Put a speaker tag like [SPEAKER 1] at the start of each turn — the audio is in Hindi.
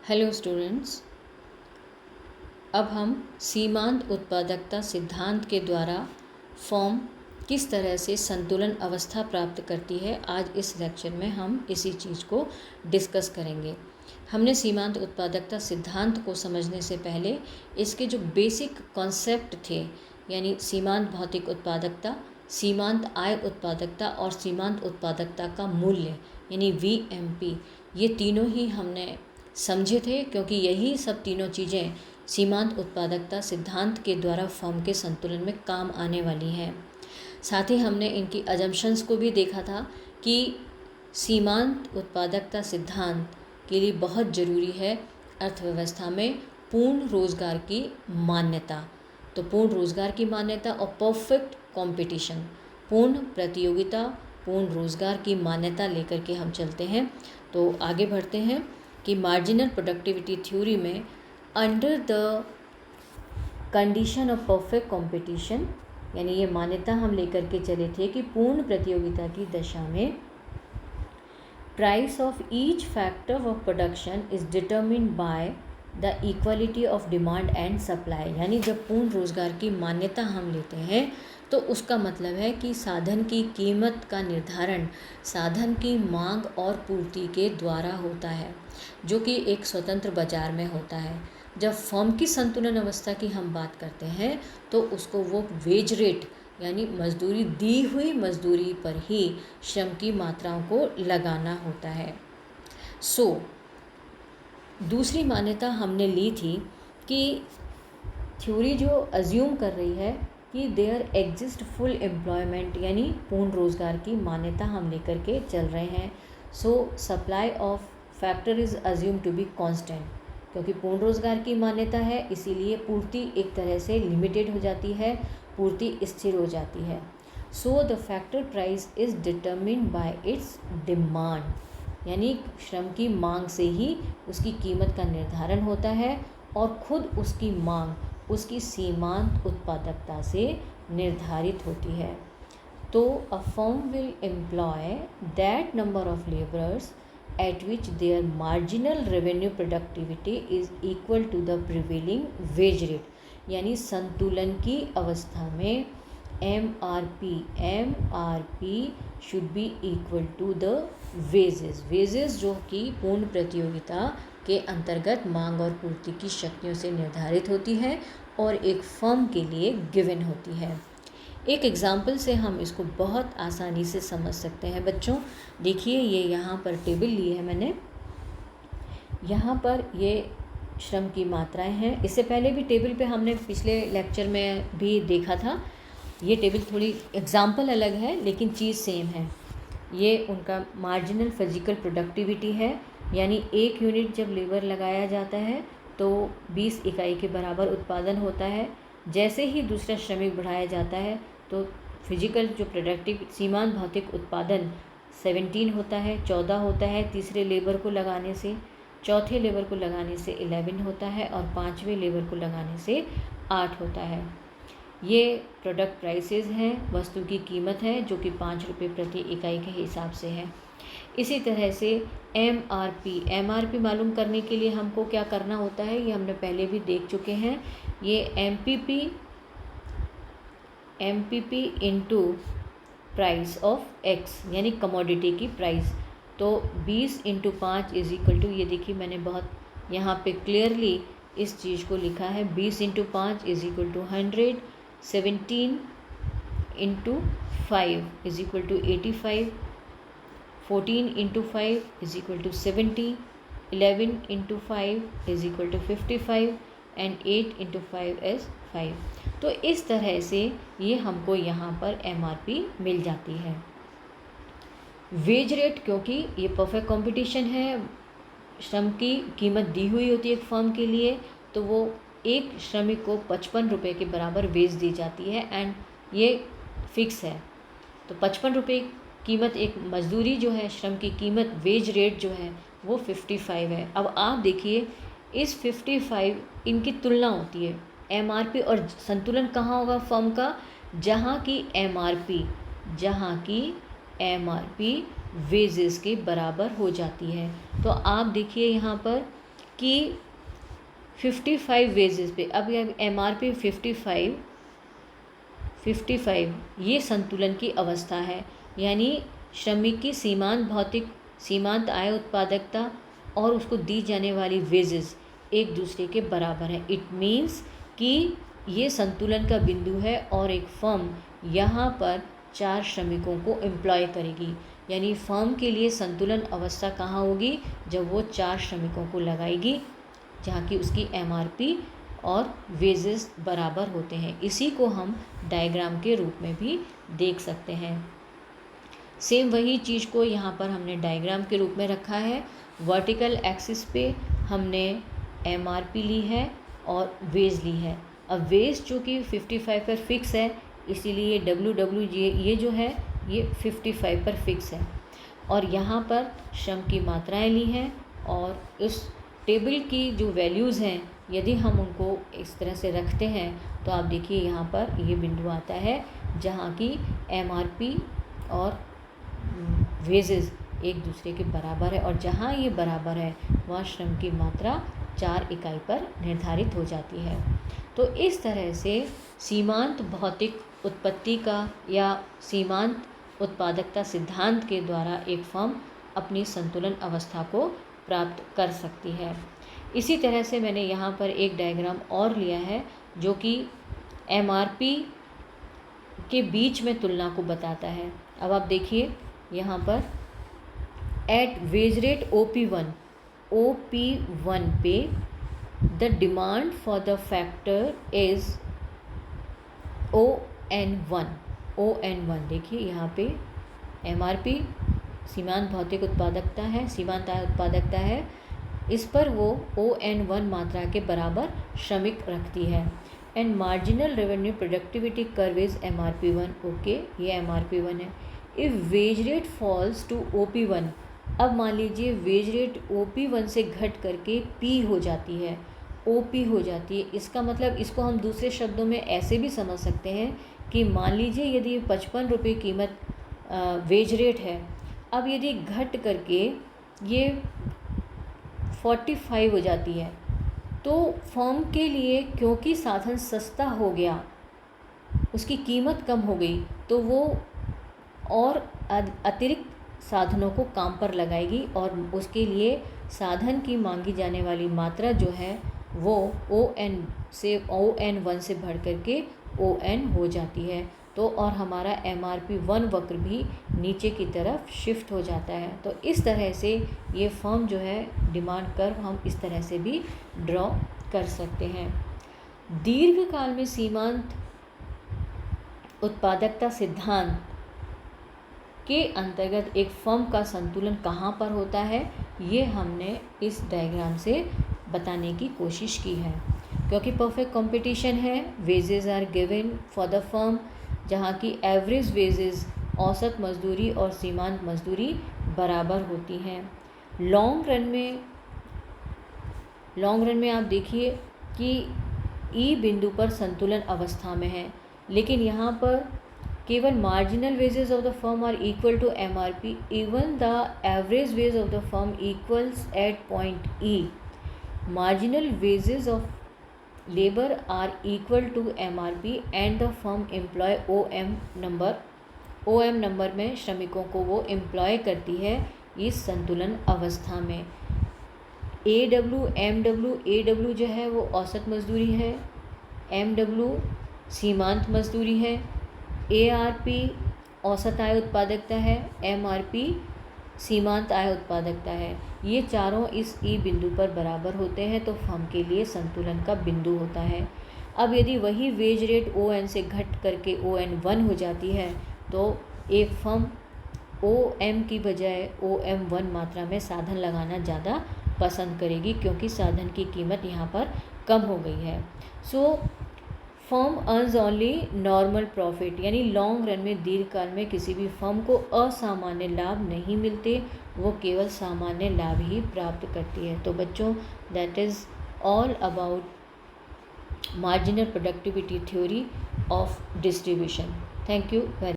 [SPEAKER 1] हेलो स्टूडेंट्स, अब हम सीमांत उत्पादकता सिद्धांत के द्वारा फॉर्म किस तरह से संतुलन अवस्था प्राप्त करती है, आज इस लेक्चर में हम इसी चीज़ को डिस्कस करेंगे। हमने सीमांत उत्पादकता सिद्धांत को समझने से पहले इसके जो बेसिक कॉन्सेप्ट थे, यानी सीमांत भौतिक उत्पादकता, सीमांत आय उत्पादकता और सीमांत उत्पादकता का मूल्य यानी VMP, ये तीनों ही हमने समझे थे, क्योंकि यही सब तीनों चीज़ें सीमांत उत्पादकता सिद्धांत के द्वारा फर्म के संतुलन में काम आने वाली हैं। साथ ही हमने इनकी अजम्पशंस को भी देखा था कि सीमांत उत्पादकता सिद्धांत के लिए बहुत ज़रूरी है अर्थव्यवस्था में पूर्ण रोज़गार की मान्यता। तो पूर्ण रोज़गार की मान्यता और परफेक्ट कंपटीशन, पूर्ण प्रतियोगिता, पूर्ण रोज़गार की मान्यता लेकर के हम चलते हैं। तो आगे बढ़ते हैं कि मार्जिनल प्रोडक्टिविटी थ्योरी में under the condition of perfect competition, यानी ये मान्यता हम लेकर के चले थे कि पूर्ण प्रतियोगिता की दशा में price of each factor of production is determined by the equality of demand and supply. यानी जब पूर्ण रोज़गार की मान्यता हम लेते हैं तो उसका मतलब है कि साधन की कीमत का निर्धारण साधन की मांग और पूर्ति के द्वारा होता है, जो कि एक स्वतंत्र बाजार में होता है। जब फर्म की संतुलन अवस्था की हम बात करते हैं तो उसको वो वेज रेट यानी मजदूरी, दी हुई मजदूरी पर ही श्रम की मात्राओं को लगाना होता है। दूसरी मान्यता हमने ली थी कि थ्योरी जो अज्यूम कर रही है कि देयर एग्जिस्ट फुल एम्प्लॉयमेंट, यानी पूर्ण रोज़गार की मान्यता हम लेकर के चल रहे हैं। Supply of factor is assume to be constant, क्योंकि पूर्ण रोज़गार की मान्यता है इसीलिए पूर्ति एक तरह से लिमिटेड हो जाती है, पूर्ति स्थिर हो जाती है। The factor price is determined bye it's demand, यानी श्रम की मांग से ही उसकी कीमत का निर्धारण होता है और खुद उसकी मांग उसकी सीमांत उत्पादकता से निर्धारित होती है। तो a firm will employ that number of labourers at which their marginal revenue productivity is equal to the prevailing wage rate, यानी संतुलन की अवस्था में MRP should be equal to the wages जो कि पूर्ण प्रतियोगिता के अंतर्गत मांग और पूर्ति की शक्तियों से निर्धारित होती है और एक फर्म के लिए गिवन होती है। एक एग्ज़ाम्पल से हम इसको बहुत आसानी से समझ सकते हैं। बच्चों देखिए, ये यहाँ पर टेबल ली है मैंने, यहाँ पर ये श्रम की मात्राएं हैं। इससे पहले भी टेबल पे हमने पिछले लेक्चर में भी देखा था। ये टेबल थोड़ी एग्ज़ाम्पल अलग है लेकिन चीज़ सेम है। ये उनका मार्जिनल फिजिकल प्रोडक्टिविटी है, यानी एक यूनिट जब लेबर लगाया जाता है तो 20 इकाई के बराबर उत्पादन होता है। जैसे ही दूसरा श्रमिक बढ़ाया जाता है तो फिजिकल जो प्रोडक्टिव सीमांत भौतिक उत्पादन 17 होता है, 14 होता है तीसरे लेबर को लगाने से, चौथे लेबर को लगाने से 11 होता है और पाँचवें लेबर को लगाने से 8 होता है। ये प्रोडक्ट प्राइसेस हैं, वस्तु की कीमत है जो कि 5 रुपये प्रति इकाई के हिसाब से है। इसी तरह से MRP मालूम करने के लिए हमको क्या करना होता है, ये हमने पहले भी देख चुके हैं। ये MPP into price of X, यानी कमोडिटी की प्राइस। तो 20 इंटू 5 इज इक्वल टू, ये देखिए मैंने बहुत यहाँ पे क्लियरली इस चीज़ को लिखा है, 20 into 5 is equal to 100, 17 into 5 is equal to 85, 14 into 5 is equal to 70, 11 into 5 is equal to 55 and 8 into 5 is 5। तो इस तरह से ये हमको यहाँ पर MRP मिल जाती है। वेज रेट, क्योंकि ये परफेक्ट कंपटीशन है, श्रम की कीमत दी हुई होती है एक फर्म के लिए, तो वो एक श्रमिक को 55 रुपये के बराबर वेज दी जाती है एंड ये फिक्स है। तो 55 रुपये कीमत एक मजदूरी जो है, श्रम की कीमत, वेज रेट जो है वो 55 है। अब आप देखिए इस 55 इनकी तुलना होती है MRP और संतुलन कहाँ होगा फर्म का, जहाँ की MRP वेजेस के बराबर हो जाती है। तो आप देखिए यहाँ पर कि 55 वेजेस पे, अब ये MRP 55 ये संतुलन की अवस्था है, यानी श्रमिक की सीमांत आय उत्पादकता और उसको दी जाने वाली वेजेस एक दूसरे के बराबर है। इट मीन्स कि ये संतुलन का बिंदु है और एक फर्म यहाँ पर 4 श्रमिकों को एम्प्लॉय करेगी, यानी फर्म के लिए संतुलन अवस्था कहाँ होगी, जब वो 4 श्रमिकों को लगाएगी जहाँ की उसकी MRP और वेजेस बराबर होते हैं। इसी को हम डायग्राम के रूप में भी देख सकते हैं। सेम वही चीज़ को यहाँ पर हमने डायग्राम के रूप में रखा है। वर्टिकल एक्सिस पे हमने MRP ली है और वेज ली है। अब वेज जो कि 55 पर फिक्स है, इसीलिए WWJ ये जो है ये 55 पर फिक्स है। और यहाँ पर श्रम की मात्राएं ली हैं और इस टेबल की जो वैल्यूज़ हैं, यदि हम उनको इस तरह से रखते हैं तो आप देखिए यहाँ पर ये बिंदु आता है जहाँ की MRP और वेजेस एक दूसरे के बराबर है, और जहाँ ये बराबर है वहाँ श्रम की मात्रा 4 इकाई पर निर्धारित हो जाती है। तो इस तरह से सीमांत भौतिक उत्पत्ति का या सीमांत उत्पादकता सिद्धांत के द्वारा एक फर्म अपनी संतुलन अवस्था को प्राप्त कर सकती है। इसी तरह से मैंने यहाँ पर एक डायग्राम और लिया है जो कि MRP के बीच में तुलना को बताता है। अब आप देखिए यहाँ पर एट वेज रेट OP1 पे the demand for the factor is ON1 देखिए यहाँ पे MRP सीमांत भौतिक उत्पादकता है, सीमांत आय उत्पादकता है, इस पर वो ON1 मात्रा के बराबर श्रमिक रखती है। And marginal revenue productivity curve is MRP1, okay ये MRP1 है। If wage rate falls to OP1, अब मान लीजिए वेज रेट OP1 से घट करके P हो जाती है, OP हो जाती है, इसका मतलब इसको हम दूसरे शब्दों में ऐसे भी समझ सकते हैं कि मान लीजिए यदि 55 रुपये कीमत वेज रेट है, अब यदि घट करके ये 45 हो जाती है, तो फर्म के लिए क्योंकि साधन सस्ता हो गया, उसकी कीमत कम हो गई, तो वो और अतिरिक्त साधनों को काम पर लगाएगी और उसके लिए साधन की मांगी जाने वाली मात्रा जो है वो ON1 से बढ़ करके ON हो जाती है। तो और हमारा MRP1 वक्र भी नीचे की तरफ शिफ्ट हो जाता है। तो इस तरह से ये फर्म जो है डिमांड कर्व हम इस तरह से भी ड्रॉ कर सकते हैं। दीर्घकाल में सीमांत उत्पादकता सिद्धांत के अंतर्गत एक फर्म का संतुलन कहाँ पर होता है, ये हमने इस डायग्राम से बताने की कोशिश की है। क्योंकि परफेक्ट कंपटीशन है, wages are given for the firm, जहाँ की एवरेज वेजेस औसत मजदूरी और सीमांत मजदूरी बराबर होती हैं। लॉन्ग रन में आप देखिए कि ई बिंदु पर संतुलन अवस्था में है, लेकिन यहाँ पर केवल marginal wages of the firm are equal to MRP, even the average wage of the firm equals at point E। Marginal wages of labour are equal to MRP and the firm employ OM number में श्रमिकों को वो एम्प्लॉय करती है इस संतुलन अवस्था में। AW जो है वो औसत मजदूरी है, MW सीमांत मजदूरी है, ARP औसत आय उत्पादकता है, MRP सीमांत आय उत्पादकता है। ये चारों इस ई बिंदु पर बराबर होते हैं तो फर्म के लिए संतुलन का बिंदु होता है। अब यदि वही वेज रेट ON से घट करके ON1 हो जाती है तो एक फर्म OM की बजाय OM1 मात्रा में साधन लगाना ज़्यादा पसंद करेगी, क्योंकि साधन की कीमत यहाँ पर कम हो गई है। So firm earns only normal profit, यानी लॉन्ग रन में दीर्घकाल में किसी भी फर्म को असामान्य लाभ नहीं मिलते, वो केवल सामान्य लाभ ही प्राप्त करती है। तो बच्चों, that is all about marginal productivity theory of distribution. Thank you very